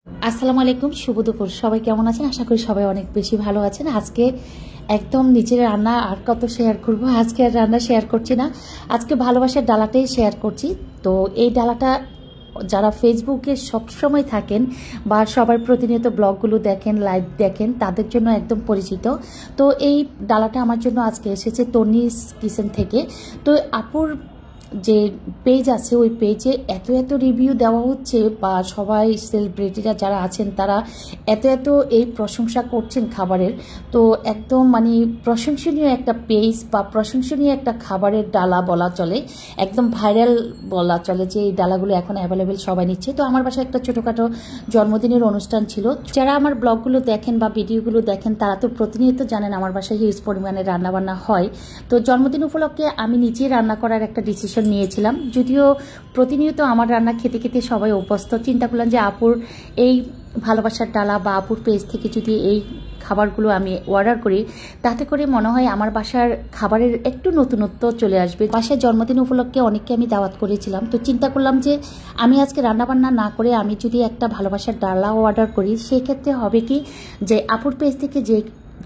আসসালামু আলাইকুম, শুভ দুপুর। সবাই কেমন আছেন? আশা করি সবাই অনেক বেশি ভালো আছেন। আজকে একদম নিজের রান্না আর কত শেয়ার করব, আজকে আর রান্না শেয়ার করছি না। আজকে ভালোবাসার ডালাটাই শেয়ার করছি। তো এই ডালাটা যারা ফেসবুকে সবসময় থাকেন বা সবার প্রতিনিয়ত ব্লগগুলো দেখেন, লাইভ দেখেন, তাদের জন্য একদম পরিচিত। তো এই ডালাটা আমার জন্য আজকে এসেছে তনিস কিচেন থেকে। তো আপুর যে পেজ আছে ওই পেজে এত এত রিভিউ দেওয়া হচ্ছে, বা সবাই সেলিব্রিটিরা যারা আছেন তারা এত এত এই প্রশংসা করছেন খাবারের। তো একদম মানে প্রশংসনীয় একটা পেজ বা প্রশংসনীয় একটা খাবারের ডালা বলা চলে, একদম ভাইরাল বলা চলে যে এই ডালাগুলো এখন অ্যাভেলেবেল সবাই নিচ্ছে। তো আমার বাসায় একটা ছোটোখাটো জন্মদিনের অনুষ্ঠান ছিল। যারা আমার ব্লগগুলো দেখেন বা ভিডিওগুলো দেখেন তারা তো প্রতিনিয়ত জানেন আমার বাসায় হিউজ পরিমাণে রান্নাবান্না হয়। তো জন্মদিন উপলক্ষে আমি নিজেই রান্না করার একটা ডিসিশন নিয়েছিলাম। যদিও প্রতিনিয়ত আমার রান্না খেতে খেতে সবাই অভ্যস্ত, চিন্তা করলাম যে আপুর এই ভালোবাসার ডালা বা আপুর পেজ থেকে যদি এই খাবারগুলো আমি অর্ডার করি, তাতে করে মনে হয় আমার বাসার খাবারের একটু নতুনত্ব চলে আসবে। বাসার জন্মদিন উপলক্ষে অনেককে আমি দাওয়াত করেছিলাম। তো চিন্তা করলাম যে আমি আজকে রান্নাবান্না না করে আমি যদি একটা ভালোবাসার ডালা অর্ডার করি, সেক্ষেত্রে হবে কি যে আপুর পেজ থেকে যে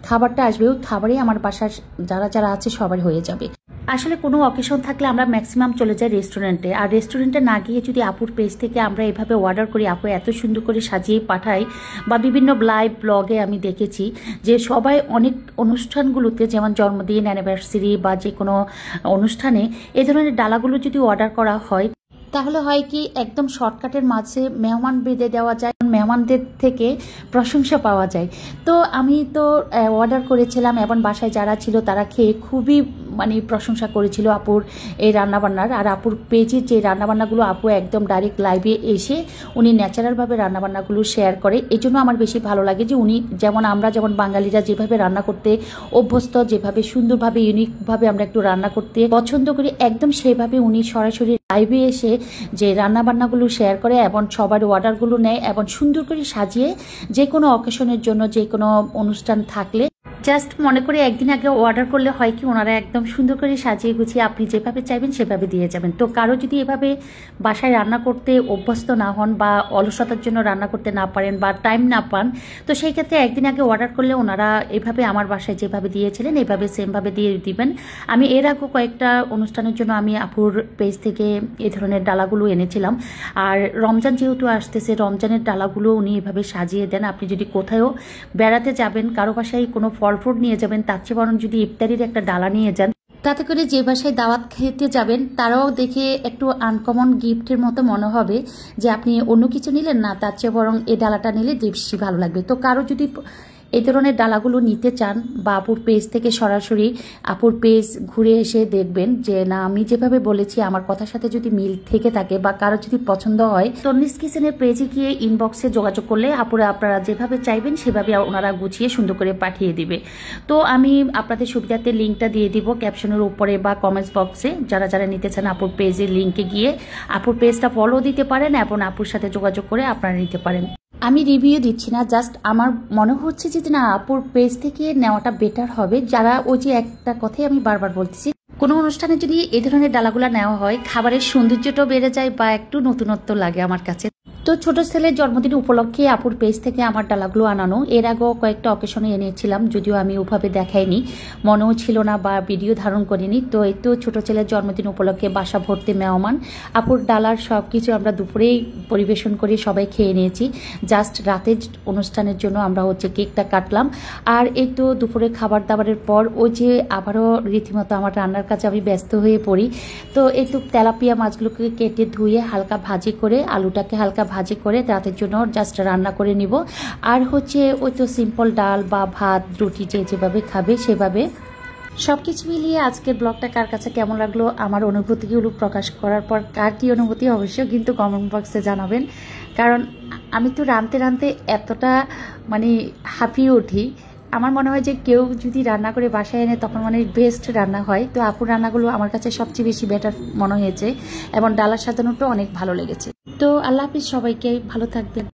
খাবারটা আসবে ওই খাবারই আমার বাসার যারা যারা আছে সবার হয়ে যাবে। আসলে কোনো অকেশন থাকলে আমরা ম্যাক্সিমাম চলে যাই রেস্টুরেন্টে, আর রেস্টুরেন্টে না গিয়ে যদি আপুর পেজ থেকে আমরা এভাবে অর্ডার করি, আপু এত সুন্দর করে সাজিয়ে পাঠাই। বা বিভিন্ন লাইভ ব্লগে আমি দেখেছি যে সবাই অনেক অনুষ্ঠানগুলোতে, যেমন জন্মদিন, অ্যানিভার্সারি বা যে কোনো অনুষ্ঠানে এই ধরনের ডালাগুলো যদি অর্ডার করা হয়, তাহলে হয় কি একদম শর্টকাটের মাঝে মেহমান বেঁধে দেওয়া যায়, মেহমানদের থেকে প্রশংসা পাওয়া যায়। তো আমি তো অর্ডার করেছিলাম এবং বাসায় যারা ছিল তারা খেয়ে খুবই মানে প্রশংসা করেছিল আপুর এই রান্নাবান্নার। আর আপুর পেজের যে রান্নাবান্নাগুলো আপু একদম ডাইরেক্ট লাইভে এসে উনি ন্যাচারালভাবে রান্নাবান্নাগুলো শেয়ার করে। এই জন্য আমার বেশি ভালো লাগে যে উনি যেমন, আমরা যেমন বাঙালিরা যেভাবে রান্না করতে অভ্যস্ত, যেভাবে সুন্দরভাবে ইউনিকভাবে আমরা একটু রান্না করতে পছন্দ করি, একদম সেভাবে উনি সরাসরি লাইভে এসে যে রান্নাবান্নাগুলো শেয়ার করে এবং সবার অর্ডারগুলো নেয় এবং সুন্দর করে সাজিয়ে যে কোনো অকেশনের জন্য, যে কোনো অনুষ্ঠান থাকলে জাস্ট মনে করে একদিন আগে অর্ডার করলে হয় কি ওনারা একদম সুন্দর করে সাজিয়ে গুছিয়ে আপনি যেভাবে চাইবেন সেভাবে দিয়ে যাবেন। তো কারো যদি এভাবে বাসায় রান্না করতে অভ্যস্ত না হন বা অলসতার জন্য রান্না করতে না পারেন বা টাইম না পান, তো সেই ক্ষেত্রে একদিন আগে অর্ডার করলে ওনারা এভাবে আমার বাসায় যেভাবে দিয়েছিলেন এইভাবে সেমভাবে দিয়ে দিবেন। আমি এর আগেও কয়েকটা অনুষ্ঠানের জন্য আমি আপুর পেজ থেকে এই ধরনের ডালাগুলো এনেছিলাম। আর রমজান যেহেতু আসতেছে, রমজানের ডালাগুলো উনি এভাবে সাজিয়ে দেন। আপনি যদি কোথাও বেড়াতে যাবেন, কারো বাসায় কোনো ফল ফ্রুট নিয়ে যাবেন, তার চেয়ে বরং যদি ইফতারির একটা ডালা নিয়ে যান, তাতে করে যে বাসায় দাওয়াত খেতে যাবেন তারাও দেখে একটু আনকমন গিফটের মতো মনে হবে যে আপনি অন্য কিছু নিলেন না, তার চেয়ে বরং এই ডালাটা নিলে বেশি ভালো লাগবে। তো কারো যদি এই ধরনের ডালাগুলো নিতে চান বা আপুর পেজ থেকে সরাসরি আপুর পেজ ঘুরে এসে দেখবেন যে না, আমি যেভাবে বলেছি আমার কথার সাথে যদি মিল থেকে থাকে বা কারো যদি পছন্দ হয়, তনিস কিচেনের পেজে গিয়ে ইনবক্সে যোগাযোগ করলে আপুরা আপনারা যেভাবে চাইবেন সেভাবে ওনারা গুছিয়ে সুন্দর করে পাঠিয়ে দিবে। তো আমি আপনাদের সুবিধাতে লিঙ্কটা দিয়ে দিব ক্যাপশনের উপরে বা কমেন্টস বক্সে। যারা যারা নিতে চান আপুর পেজের লিঙ্কে গিয়ে আপুর পেজটা ফলো দিতে পারেন এবং আপুর সাথে যোগাযোগ করে আপনারা নিতে পারেন। আমি রিভিউ দিচ্ছি না, জাস্ট আমার মনে হচ্ছে যে না, আপুর পেজ থেকে নেওয়াটা বেটার হবে। যারা ওই যে একটা কথাই আমি বারবার বলতেছি, কোনো অনুষ্ঠানে যদি এই ধরনের ডালাগুলা নেওয়া হয়, খাবারের সৌন্দর্যটাও বেড়ে যায় বা একটু নতুনত্ব লাগে আমার কাছে। তো ছোট ছেলের জন্মদিন উপলক্ষে আপুর পেজ থেকে আমার ডালাগুলো আনানো। এর আগেও কয়েকটা অকেশনে এনেছিলাম, যদিও আমি ওভাবে দেখাইনি, মনেও ছিল না বা ভিডিও ধারণ করিনি। তো এই তো ছোট ছেলের জন্মদিন উপলক্ষে বাসা ভর্তি মেহমান, আপুর ডালার সব কিছু আমরা দুপুরেই পরিবেশন করে সবাই খেয়ে নিয়েছি। জাস্ট রাতের অনুষ্ঠানের জন্য আমরা হচ্ছে কেকটা কাটলাম। আর এই তো দুপুরে খাবার দাবারের পর ওই যে আবারও রীতিমতো আমার রান্নার কাজে আমি ব্যস্ত হয়ে পড়ি। তো এই তো তেলাপিয়া মাছগুলোকে কেটে ধুয়ে হালকা ভাজি করে, আলুটাকে হালকা ভাজি করে রাতের জন্য জাস্ট রান্না করে নিব। আর হচ্ছে ওই তো সিম্পল ডাল বা ভাত রুটি যে যেভাবে খাবে সেভাবে। সবকিছু মিলিয়ে আজকের ব্লগটা কার কাছে কেমন লাগলো, আমার অনুভূতিগুলো প্রকাশ করার পর কার কি অনুভূতি অবশ্যই কিন্তু কমেন্ট বক্সে জানাবেন। কারণ আমি তো রাঁধতে রাঁধতে এতটা মানে হাঁপিয়ে উঠি, আমার মনে হয় যে কেউ যদি রান্না করে বাসায় এনে তখন মানে বেস্ট রান্না হয়। তো আপুর রান্নাগুলো আমার কাছে সবচেয়ে বেশি বেটার মনে হয়েছে এবং ডালার সাজানোটাও অনেক ভালো লেগেছে। তো আল্লাহ হাফিজ, সবাইকে ভালো থাকবেন।